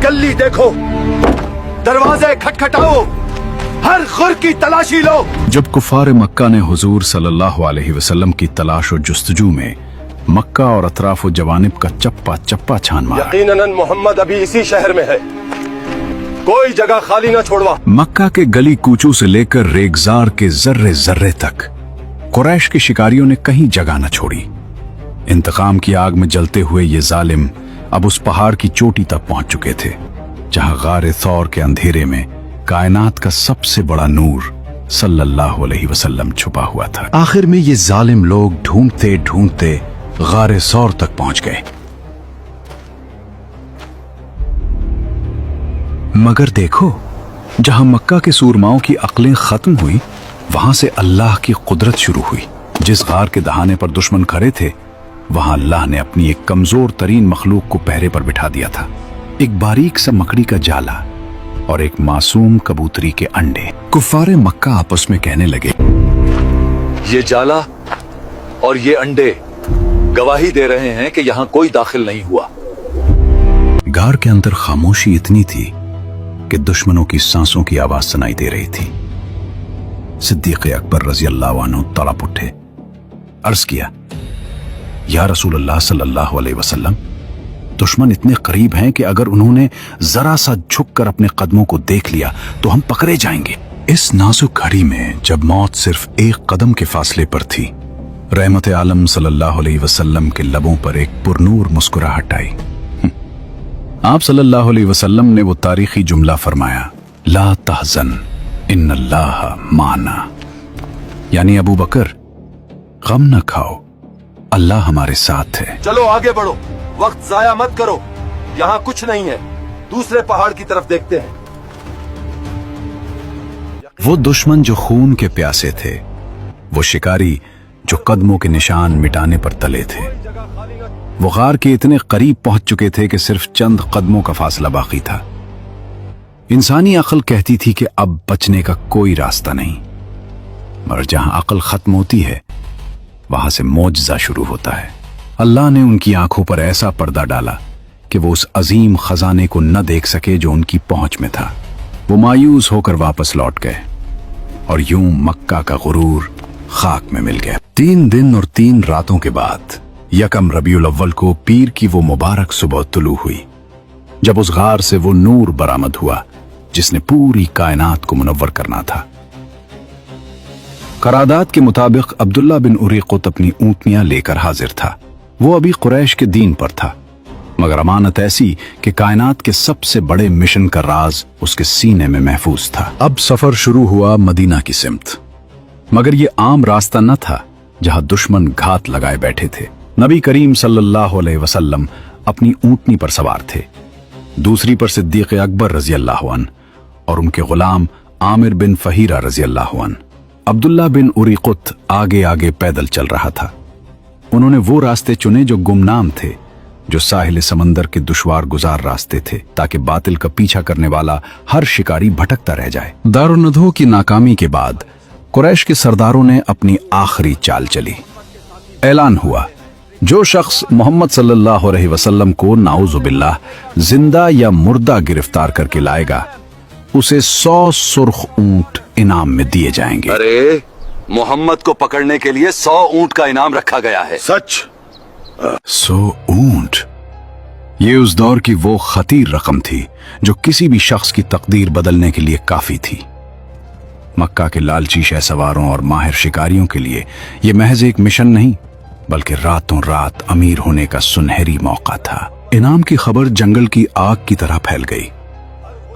गली देखो, दरवाजे खटखटाओ, हर खुर की तलाशी लो। जब कुफार मक्का ने हुजूर सल्लल्लाहु अलैहि वसल्लम की तलाश और जुस्तजू में मक्का और अतराफ जवानिब का चप्पा चप्पा छान मारा, यकीनन मोहम्मद अभी इसी शहर में है, कोई जगह खाली न छोड़वा। मक्का के गली कूचों से लेकर रेगजार के जर्रे जर्रे तक कुरैश के शिकारियों ने कहीं जगह न छोड़ी। इंतकाम की आग में जलते हुए ये जालिम अब उस पहाड़ की चोटी तक पहुंच चुके थे, जहां गारे थौर के अंधेरे में कायनात का सबसे बड़ा नूर सल्लल्लाहु अलैहि वसल्लम छुपा हुआ था। आखिर में ये जालिम लोग ढूंढते ढूंढते गारे सौर तक पहुंच गए, मगर देखो, जहां मक्का के सूरमाओं की अक्लें खत्म हुई, वहां से अल्लाह की कुदरत शुरू हुई। जिस गार के दहाने पर दुश्मन खड़े थे, वहां अल्लाह ने अपनी एक कमजोर तरीन मखलूक को पहरे पर बिठा दिया था। एक बारीक सा मकड़ी का जाला और एक मासूम कबूतरी के अंडे। कुफारे मक्का आपस में कहने लगे, ये जाला और ये अंडे गवाही दे रहे हैं कि यहाँ कोई दाखिल नहीं हुआ। गार के अंदर खामोशी इतनी थी कि दुश्मनों की सांसों की आवाज सुनाई दे रही थी। सिद्दीक़ अकबर रज़ी अल्लाह अन्हु तड़प उठे, अर्ज किया, या रसूल अल्लाह सल्लल्लाहु अलैहि वसल्लम, दुश्मन इतने करीब हैं कि अगर उन्होंने जरा सा झुककर अपने कदमों को देख लिया तो हम पकड़े जाएंगे। इस नाजुक घड़ी में जब मौत सिर्फ एक कदम के फासले पर थी, रहमत आलम सल्लल्लाहु अलैहि वसल्लम के लबों पर एक पुरनूर मुस्कुराहट आई। आप सल्लल्लाहु अलैहि वसल्लम ने वो तारीखी जुमला फरमाया, ला तहज़न इन्नल्लाह माना, यानी अबू बकर, गम न खाओ, अल्लाह हमारे साथ है। चलो आगे बढ़ो, वक्त जाया मत करो, यहाँ कुछ नहीं है, दूसरे पहाड़ की तरफ देखते हैं। वो दुश्मन जो खून के प्यासे थे, वो शिकारी जो कदमों के निशान मिटाने पर तले थे, वो गार के इतने करीब पहुंच चुके थे कि सिर्फ चंद कदमों का फासला बाकी था। इंसानी अक्ल कहती थी कि अब बचने का कोई रास्ता नहीं, मगर जहां अक्ल खत्म होती है, वहां से मौजज़ा शुरू होता है। अल्लाह ने उनकी आंखों पर ऐसा पर्दा डाला कि वो उस अजीम खजाने को न देख सके जो उनकी पहुंच में था। वो मायूस होकर वापस लौट गए और यूं मक्का का गुरूर खाक में मिल गया। 3 दिन और 3 रातों के बाद यकम रबीउल अव्वल को पीर की वो मुबारक सुबह तुलू हुई, जब उस गार से वो नूर बरामद हुआ जिसने पूरी कायनात को मुनव्वर करना था। करादात के मुताबिक अब्दुल्ला बिन उरीक़ुत अपनी ऊँटनियां लेकर हाजिर था। वो अभी कुरैश के दीन पर था, मगर अमानत ऐसी कि कायनात के सबसे बड़े मिशन का राज उसके सीने में महफूज था। अब सफर शुरू हुआ मदीना की सिमत, मगर ये आम रास्ता न था जहां दुश्मन घात लगाए बैठे थे। नबी करीम सल्लल्लाहु अलैहि वसल्लम अपनी ऊँटनी पर सवार थे, दूसरी पर सिद्दीक़ अकबर रज़ी अल्लाह अन्हु और उनके गुलाम आमिर बिन फहीरा रज़ी अल्लाह अन्हु। अब्दुल्ला बिन उरीक़ुत आगे आगे पैदल चल रहा था। उन्होंने वो रास्ते चुने जो गुमनाम थे, जो साहिल समंदर के दुश्वार गुजार रास्ते थे, ताकि बातिल का पीछा करने वाला हर शिकारी भटकता रह जाए। दारुन्नदो की नाकामी के बाद कुरैश के सरदारों ने अपनी आखिरी चाल चली। ऐलान हुआ, जो शख्स मोहम्मद सल्लल्लाहु अलैहि वसल्लम को नाउजुबिल्लाह जिंदा या मुर्दा गिरफ्तार करके लाएगा, उसे 100 सुर्ख ऊंट इनाम में दिए जाएंगे। अरे, मोहम्मद को पकड़ने के लिए 100 ऊंट का इनाम रखा गया है। सच? 100 ऊंट? ये उस दौर की वो खतीर रकम थी जो किसी भी शख्स की तकदीर बदलने के लिए काफी थी। मक्का के लालची शहसवारों और माहिर शिकारियों के लिए यह महज एक मिशन नहीं, बल्कि रातों रात अमीर होने का सुनहरी मौका था। इनाम की खबर जंगल की आग की तरह फैल गई।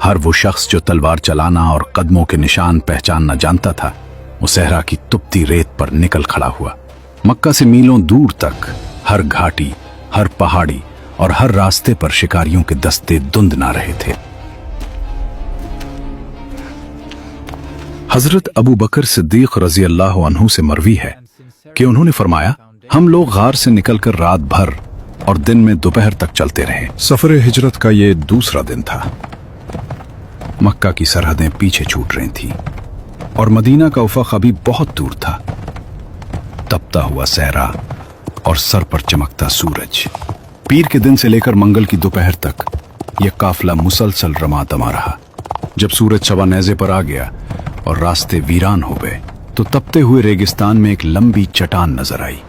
हर वो शख्स जो तलवार चलाना और कदमों के निशान पहचानना जानता था, वो सहरा की तुपती रेत पर निकल खड़ा हुआ। मक्का से मीलों दूर तक हर घाटी, हर पहाड़ी और हर रास्ते पर शिकारियों के दस्ते धुंध ना रहे थे। हजरत अबू बकर सिद्दीक रजी अल्लाह अन्हु से मरवी है कि उन्होंने फरमाया, हम लोग गार से निकलकर रात भर और दिन में दोपहर तक चलते रहे। सफर हिजरत का ये दूसरा दिन था। मक्का की सरहदें पीछे छूट रही थीं और मदीना का उफक अभी बहुत दूर था। तपता हुआ सहरा और सर पर चमकता सूरज। पीर के दिन से लेकर मंगल की दोपहर तक यह काफिला मुसलसल रमातमा रहा। जब सूरज शबा नेज़े पर आ गया और रास्ते वीरान हो गए तो तपते हुए रेगिस्तान में एक लंबी चट्टान नजर आई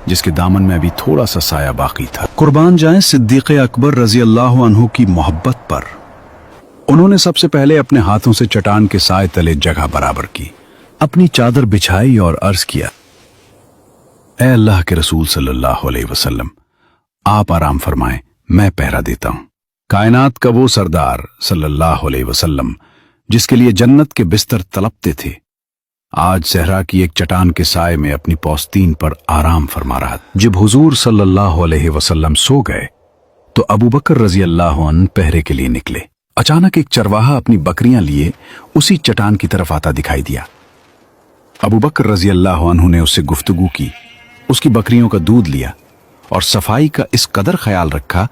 जिसके दामन में अभी थोड़ा सा साया बाकी था। कुर्बान जाएं सिद्दीक़ अकबर रजी अल्लाह अन्हु की मोहब्बत पर। उन्होंने सबसे पहले अपने हाथों से चट्टान के साए तले जगह बराबर की, अपनी चादर बिछाई और अर्ज किया, ऐ अल्लाह के रसूल सल्लल्लाहु अलैहि वसल्लम, आप आराम फरमाएं, मैं पहरा देता हूं। कायनात का वो सरदार सल्लल्लाहु अलैहि वसल्लम जिसके लिए जन्नत के बिस्तर तलपते थे, आज सहरा की एक चट्टान के साए में अपनी पौस्तीन पर आराम फरमा रहा था। जब हुजूर सल्लल्लाहु अलैहि वसल्लम सो गए तो अबू बकर रजी अल्लाह अन्हु पहरे के लिए निकले। अचानक एक चरवाहा अपनी बकरियां लिए उसी चट्टान की तरफ आता दिखाई दिया। अबू बकर रजी अल्लाह अन्हु ने उससे गुफ्तगू की, उसकी बकरियों का दूध लिया और सफाई का इस कदर ख्याल रखा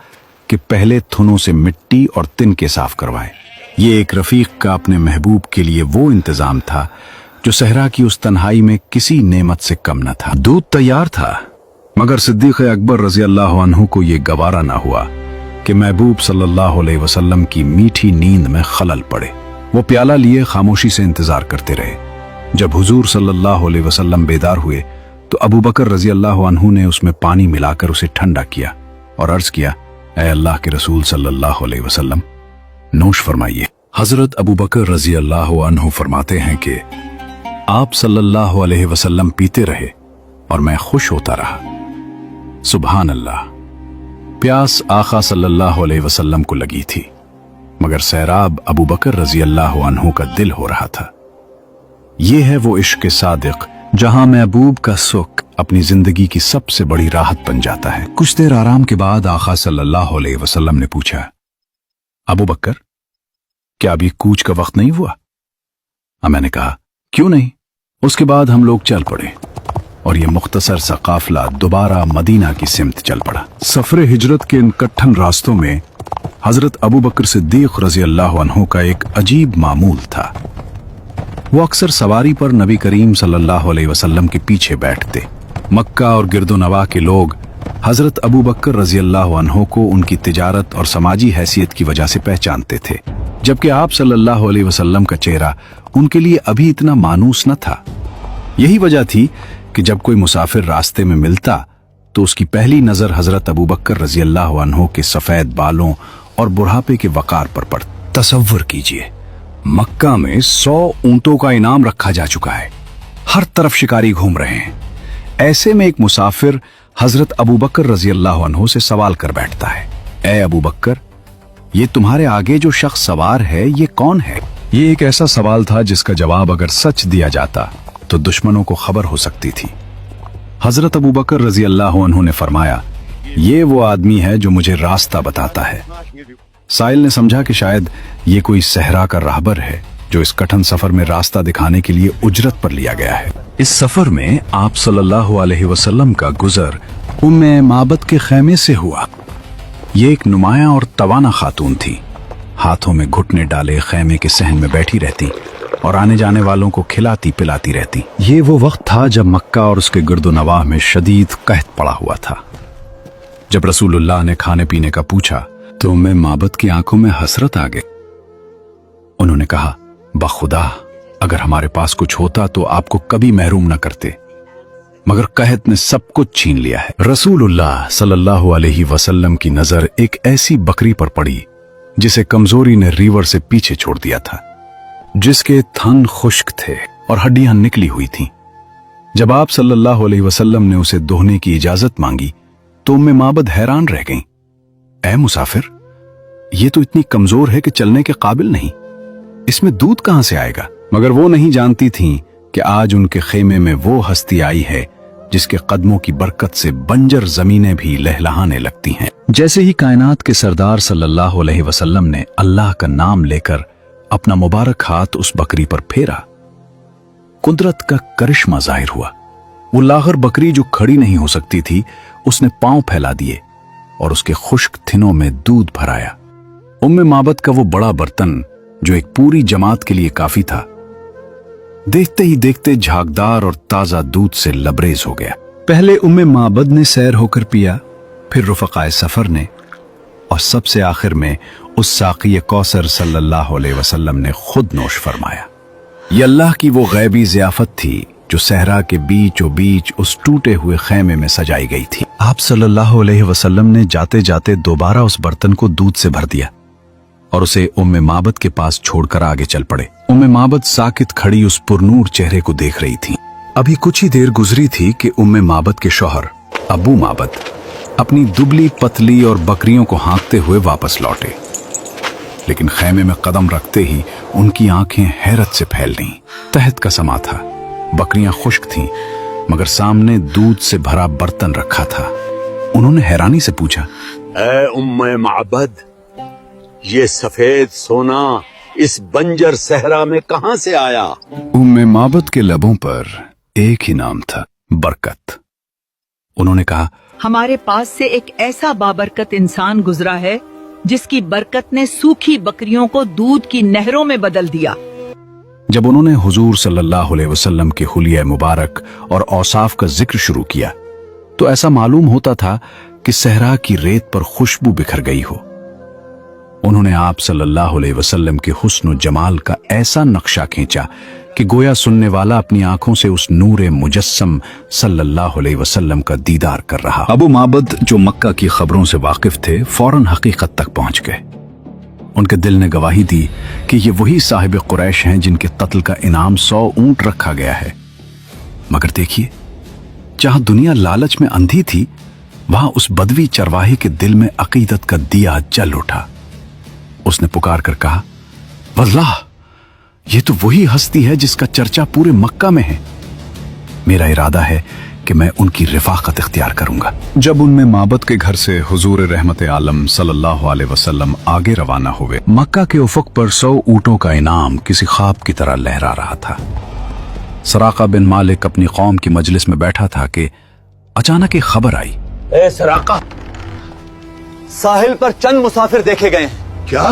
कि पहले थुनों से मिट्टी और तिनके साफ करवाए। ये एक रफीक का अपने महबूब के लिए वो इंतजाम था जो सहरा की उस तन्हाई में किसी नेमत से कम न था। दूध तैयार था, मगर सिद्दीक़ अकबर रजी अल्लाह अन्हु को ये गवारा ना हुआ कि महबूब सल्लल्लाहु अलैहि वसल्लम की मीठी नींद में खलल पड़े। वो प्याला लिए खामोशी से इंतजार करते रहे। जब हुजूर सल्लल्लाहु अलैहि वसल्लम बेदार हुए तो अबू बकर रजी अल्लाह अन्हु ने उसमें पानी मिलाकर उसे ठंडा किया और अर्ज किया, ऐ अल्लाह के रसूल सल्लल्लाहु अलैहि वसल्लम, नोश फरमाइए। हजरत अबू बकर रजी अल्लाह अन्हु फरमाते हैं कि आप सल्लल्लाहु अलैहि वसल्लम पीते रहे और मैं खुश होता रहा। सुभान अल्लाह। प्यास आका सल्लल्लाहु अलैहि वसल्लम को लगी थी, मगर सैराब अबू बकर रजी अल्लाह अन्हु का दिल हो रहा था। ये है वो इश्क सादिक जहां महबूब का सुख अपनी जिंदगी की सबसे बड़ी राहत बन जाता है। कुछ देर आराम के बाद आका सल्लल्लाहु अलैहि वसल्लम ने पूछा, अबू बकर, क्या अभी कूच का वक्त नहीं हुआ? मैंने कहा, क्यों नहीं। उसके बाद हम लोग चल पड़े और ये मुख्तसर सा काफिला दोबारा मदीना की सिमत चल पड़ा। सफरे हिजरत के इन कट्ठन रास्तों में हजरत अबू बकर सिद्दीक रजी अल्लाह अन्हु का एक अजीब मामूल था। वो अक्सर सवारी पर नबी करीम सल्लल्लाहु अलैहि वसल्लम के पीछे बैठते। मक्का और गिरदोनवा के लोग हजरत अबू बकर रजी अल्लाह अन्हु को उनकी तिजारत और समाजी हैसियत की वजह से पहचानते थे, जबकि आप सल्लल्लाहु अलैहि वसल्लम का चेहरा उनके लिए अभी इतना मानूस न था। यही वजह थी कि जब कोई मुसाफिर रास्ते में मिलता तो उसकी पहली नजर हजरत अबू बकर रजी अल्लाह अन्हु के सफेद बालों और बुढ़ापे के वकार पर पड़ती। तसव्वुर कीजिए, मक्का में 100 ऊंटों का इनाम रखा जा चुका है, हर तरफ शिकारी घूम रहे हैं। ऐसे में एक मुसाफिर हजरत अबू बकर रजी अल्लाह अन्हु से सवाल कर बैठता है, ए अबू बकर, ये तुम्हारे आगे जो शख्स सवार है ये कौन है? ये एक ऐसा सवाल था जिसका जवाब अगर सच दिया जाता तो दुश्मनों को खबर हो सकती थी। हजरत अबू बकर रजी अल्लाह अन्हु ने फरमाया, ये वो आदमी है जो मुझे रास्ता बताता है। साइल ने समझा कि शायद ये कोई सहरा का राहबर है जो इस कठिन सफर में रास्ता दिखाने के लिए उजरत पर लिया गया है। इस सफर में आप सल्लल्लाहु अलैहि वसल्लम का गुजर उम्मे माबद के खैमे से हुआ। ये एक नुमाया और तवाना खातून थी, हाथों में घुटने डाले खैमे के सहन में बैठी रहती और आने जाने वालों को खिलाती पिलाती रहती। ये वो वक्त था जब मक्का और उसके गिरदोनवाह में शदीद कहत पड़ा हुआ था। जब रसूलुल्लाह ने खाने पीने का पूछा तो उम्मे माबद की आंखों में हसरत आ गई। उन्होंने कहा, बखुदा, अगर हमारे पास कुछ होता तो आपको कभी महरूम न करते, मगर कहत ने सब कुछ छीन लिया है। रसूलुल्लाह सल्लल्लाहु अलैहि वसल्लम की नजर एक ऐसी बकरी पर पड़ी जिसे कमजोरी ने रीवर से पीछे छोड़ दिया था, जिसके थन खुश्क थे और हड्डियां निकली हुई थीं। जब आप सल्लल्लाहु अलैहि वसल्लम ने उसे दोहने की इजाजत मांगी तो उम्मे माबद हैरान रह गईं। ऐ मुसाफिर, ये तो इतनी कमजोर है कि चलने के काबिल नहीं, इसमें दूध कहां से आएगा? मगर वो नहीं जानती थीं कि आज उनके खेमे में वो हस्ती आई है जिसके कदमों की बरकत से बंजर जमीनें भी लहलहाने लगती हैं। जैसे ही कायनात के सरदार सल्लल्लाहु अलैहि वसल्लम ने अल्लाह का नाम लेकर अपना मुबारक हाथ उस बकरी पर फेरा, कुदरत का करिश्मा जाहिर हुआ। वो लागर बकरी जो खड़ी नहीं हो सकती थी, उसने पांव फैला दिए और उसके खुश्क थिनों में दूध भराया। उम्मे माबद का वो बड़ा बर्तन जो एक पूरी जमात के लिए काफी था, देखते ही देखते झागदार और ताजा दूध से लबरेज हो गया। पहले उम्मे माबद ने सैर होकर पिया, फिर रुफकाए सफर ने, और सबसे आखिर में उस साक़ी कौसर सल्लल्लाहु अलैहि वसल्लम ने खुद नोश फरमाया। ये अल्लाह की वो गैबी ज़ियाफत थी जो सहरा के बीचों बीच उस टूटे हुए खेमे में सजाई गई थी। आप सल्लल्लाहु अलैहि वसल्लम ने जाते जाते दोबारा उस बर्तन को दूध से भर दिया और उसे उम्मे माबद के पास छोड़कर आगे चल पड़े। उम्मे माबद साकित खड़ी उस पुरनूर चेहरे को देख रही थी। अभी कुछ ही देर गुजरी थी कि उम्मे माबद के शौहर अबू माबद अपनी दुबली पतली और बकरियों को हाँकते हुए वापस लौटे, लेकिन खेमे में कदम रखते ही उनकी आंखें हैरत से फैल गईं। तहत का समा था, बकरियां खुश्क थीं, मगर सामने दूध से भरा बर्तन रखा था। उन्होंने हैरानी से पूछा, ऐ उम्मे माबद, ये सफेद सोना इस बंजर सहरा में कहां से आया? उम्मे माबद के लबों पर एक ही नाम था, बरकत। उन्होंने कहा, हमारे पास से एक ऐसा बाबरकत इंसान गुजरा है जिसकी बरकत ने सूखी बकरियों को दूध की नहरों में बदल दिया। जब उन्होंने हुजूर सल्लल्लाहु अलैहि वसल्लम के हुलिया मुबारक और औसाफ का जिक्र शुरू किया तो ऐसा मालूम होता था कि सहरा की रेत पर खुशबू बिखर गई हो। उन्होंने आप सल्लल्लाहु अलैहि वसल्लम के हुस्न और जमाल का ऐसा नक्शा खींचा कि गोया सुनने वाला अपनी आंखों से उस नूरे मुजस्सम सल्लल्लाहु अलैहि वसल्लम का दीदार कर रहा। अबू माबद, जो मक्का की खबरों से वाकिफ थे, फौरन हकीकत तक पहुंच गए। उनके दिल ने गवाही दी कि ये वही साहिब कुरैश हैं जिनके कत्ल का इनाम 100 ऊंट रखा गया है। मगर देखिए, जहां दुनिया लालच में अंधी थी, वहां उस बदवी चरवाहे के दिल में अकीदत का दिया जल उठा। उसने पुकार कर कहा, वल्लाह, ये तो वही हस्ती है जिसका चर्चा पूरे मक्का में है। मेरा इरादा है कि मैं उनकी रिफाकत इख्तियार करूंगा। जब उनमें माबद के घर से हुजूर रहमत आलम सल्लल्लाहु अलैहि वसल्लम आगे रवाना हुए, मक्का के उफक पर 100 ऊंटों का इनाम किसी ख्वाब की तरह लहरा रहा था। सराका बिन मालिक अपनी कौम की मजलिस में बैठा था कि अचानक एक खबर आई। ए सराका, साहिल पर चंद मुसाफिर देखे गए हैं। क्या?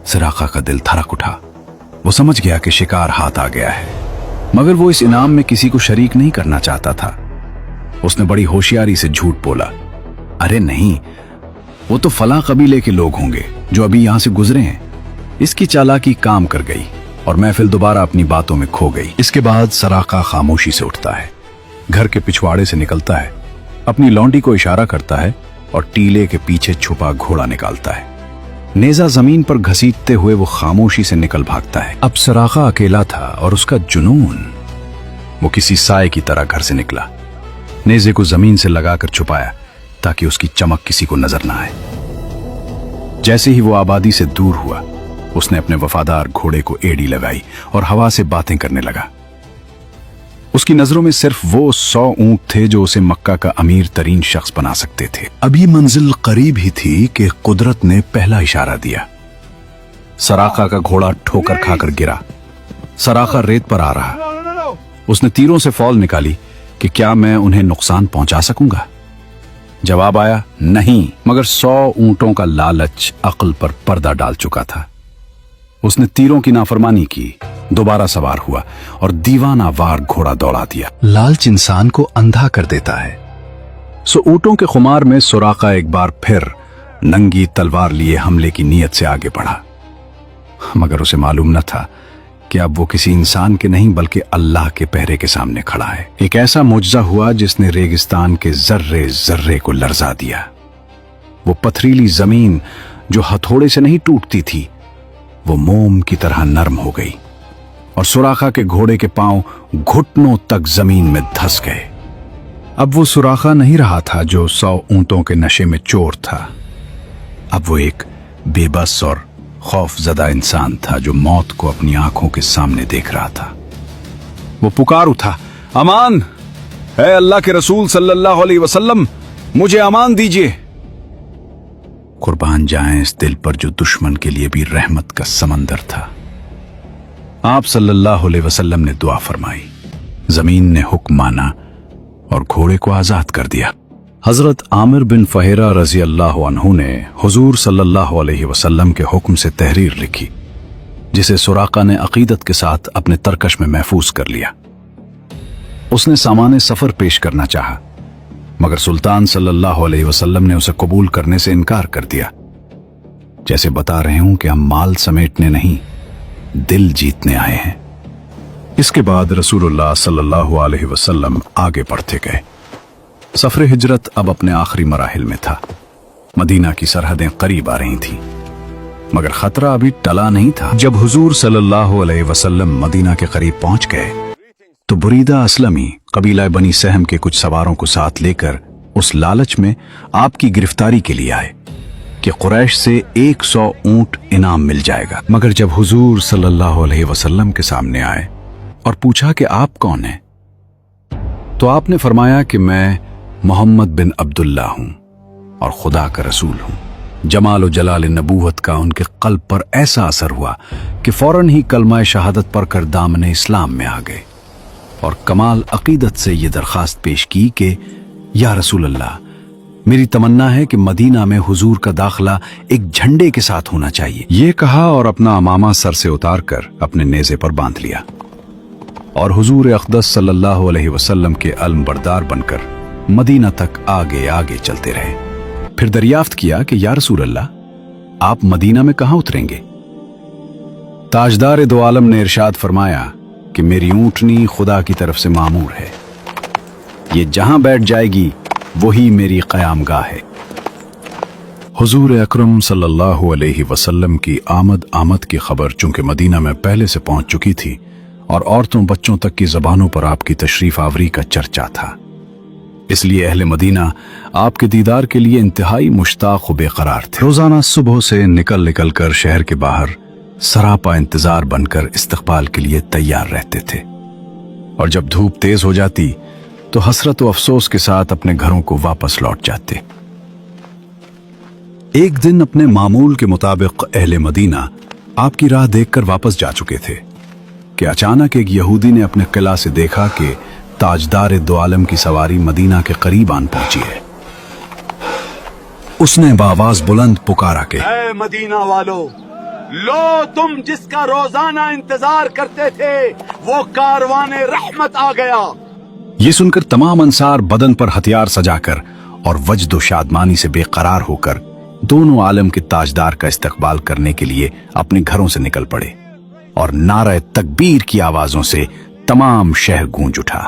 सराका का दिल धड़क उठा। वो समझ गया कि शिकार हाथ आ गया है, मगर वो इस इनाम में किसी को शरीक नहीं करना चाहता था। उसने बड़ी होशियारी से झूठ बोला, अरे नहीं, वो तो फलां कबीले के लोग होंगे जो अभी यहां से गुजरे हैं। इसकी चालाकी काम कर गई और महफिल दोबारा अपनी बातों में खो गई। इसके बाद सराका खामोशी से उठता है, घर के पिछवाड़े से निकलता है, अपनी लौंडी को इशारा करता है और टीले के पीछे छुपा घोड़ा निकालता है। नेजा जमीन पर घसीटते हुए वो खामोशी से निकल भागता है। अब सराका अकेला था और उसका जुनून, वो किसी साए की तरह घर से निकला, नेजे को जमीन से लगाकर छुपाया ताकि उसकी चमक किसी को नजर ना आए। जैसे ही वो आबादी से दूर हुआ, उसने अपने वफादार घोड़े को एड़ी लगाई और हवा से बातें करने लगा। उसकी नजरों में सिर्फ वो 100 ऊंट थे जो उसे मक्का का अमीर तरीन शख्स बना सकते थे। अभी मंजिल करीब ही थी कि कुदरत ने पहला इशारा दिया। सराका का घोड़ा ठोकर खाकर गिरा। सराका रेत पर आ रहा। उसने तीरों से फौल निकाली कि क्या मैं उन्हें नुकसान पहुंचा सकूंगा। जवाब आया, नहीं, मगर 100 ऊंटों का लालच अक्ल पर पर्दा डाल चुका था। उसने तीरों की नाफरमानी की, दोबारा सवार हुआ और दीवाना वार घोड़ा दौड़ा दिया। लालच इंसान को अंधा कर देता है। सो ऊंटों के खुमार में सुराका एक बार फिर नंगी तलवार लिए हमले की नीयत से आगे बढ़ा, मगर उसे मालूम न था कि अब वो किसी इंसान के नहीं बल्कि अल्लाह के पहरे के सामने खड़ा है। एक ऐसा मुजजा हुआ जिसने रेगिस्तान के जर्रे जर्रे को लर्जा दिया। वो पथरीली जमीन जो हथौड़े से नहीं टूटती थी, वो मोम की तरह नरम हो गई और सुराखा के घोड़े के पांव घुटनों तक जमीन में धंस गए। अब वो सुराखा नहीं रहा था जो 100 ऊंटों के नशे में चोर था। अब वो एक बेबस और खौफजदा इंसान था जो मौत को अपनी आंखों के सामने देख रहा था। वो पुकार उठा, अमान है, अल्लाह के रसूल सल्लल्लाहु अलैहि वसल्लम, मुझे अमान दीजिए। कुर्बान जाएं इस दिल पर जो दुश्मन के लिए भी रहमत का समंदर था। आप सल्लल्लाहु अलैहि वसल्लम ने दुआ फरमाई, जमीन ने हुक्म माना और घोड़े को आजाद कर दिया। हजरत आमिर बिन फहेरा रजी अल्लाह अन्हु ने हुजूर सल्लल्लाहु अलैहि वसल्लम के हुक्म से तहरीर लिखी, जिसे सुराका ने अकीदत के साथ अपने तरकश में महफूज कर लिया। उसने सामाने सफर पेश करना चाहा, मगर सुल्तान सल्लल्लाहु अलैहि वसल्लम ने उसे कबूल करने से इनकार कर दिया, जैसे बता रहे हूं कि हम माल समेटने नहीं, दिल जीतने आए हैं। इसके बाद रसूलुल्लाह सल्लल्लाहु अलैहि वसल्लम आगे बढ़ते गए। सफर हिजरत अब अपने आखिरी मराहिल में था। मदीना की सरहदें करीब आ रही थीं, मगर खतरा अभी टला नहीं था। जब हुजूर सल्लल्लाहु अलैहि वसल्लम मदीना के करीब पहुंच गए तो बुरीदा असलमी कबीला बनी सहम के कुछ सवारों को साथ लेकर उस लालच में आपकी गिरफ्तारी के लिए आए कि कुरैश से 100 ऊंट इनाम मिल जाएगा। मगर जब हुजूर सल्लल्लाहु अलैहि वसल्लम के सामने आए और पूछा कि आप कौन हैं, तो आपने फरमाया कि मैं मोहम्मद बिन अब्दुल्ला हूं और खुदा का रसूल हूं। जमाल और जलाल नबूवत का उनके कल्ब पर ऐसा असर हुआ कि फौरन ही कलमा शहादत पढ़कर दामने इस्लाम में आ गए और कमाल अकीदत से ये दरखास्त पेश की कि या रसूल अल्लाह, मेरी तमन्ना है कि मदीना में हुजूर का दाखिला एक झंडे के साथ होना चाहिए। ये कहा और अपना अमामा सर से उतार कर अपने नेज़े पर बांध लिया और हुजूर अक़दस सल्लल्लाहु अलैहि वसल्लम के अलमबरदार बनकर मदीना तक आगे आगे चलते रहे। फिर दरियाफ्त किया कि या रसूल अल्लाह, आप मदीना में कहां उतरेंगे? ताजदार दो आलम ने इरशाद फरमाया कि मेरी ऊंटनी खुदा की तरफ से मामूर है, ये जहां बैठ जाएगी वही मेरी क़यामगाह है। हुजूर अकरम सल्लल्लाहु अलैहि वसल्लम की आमद की खबर चूंकि मदीना में पहले से पहुंच चुकी थी और औरतों बच्चों तक की जबानों पर आपकी तशरीफ आवरी का चर्चा था, इसलिए अहले मदीना आपके दीदार के लिए इंतहाई मुश्ताक व बेकरार थे। रोजाना सुबह से निकल कर शहर के बाहर सरापा इंतजार बनकर इस्तकबाल के लिए तैयार रहते थे और जब धूप तेज हो जाती तो हसरत व अफसोस के साथ अपने घरों को वापस लौट जाते। एक दिन अपने मामूल के मुताबिक अहले मदीना आपकी राह देखकर वापस जा चुके थे कि अचानक एक यहूदी ने अपने किला से देखा कि ताजदार दो आलम की सवारी मदीना के करीब आन पहुंची है। उसने बावाज बुलंद पुकारा के ऐ मदीना वालों, लो तुम जिसका रोजाना इंतजार करते थे, वो कारवाने रहमत आ गया। ये सुनकर तमाम अंसार बदन पर हथियार सजाकर और वजद शादमानी से बेकरार होकर दोनों आलम के ताजदार का इस्तकबाल करने के लिए अपने घरों से निकल पड़े और नारे तकबीर की आवाजों से तमाम शहर गूंज उठा।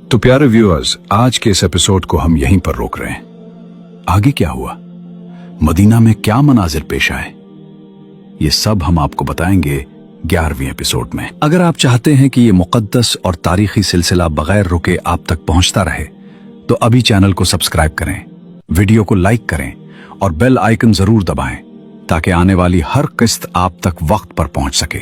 तो प्यारे व्यूअर्स, आज के इस एपिसोड को हम यहीं पर रोक रहे हैं। आगे क्या हुआ, मदीना में क्या मनाजिर पेश आए, ये सब हम आपको बताएंगे 11वें एपिसोड में। अगर आप चाहते हैं कि ये मुकद्दस और तारीखी सिलसिला बगैर रुके आप तक पहुंचता रहे तो अभी चैनल को सब्सक्राइब करें, वीडियो को लाइक करें और बेल आइकन जरूर दबाएं ताकि आने वाली हर किस्त आप तक वक्त पर पहुंच सके।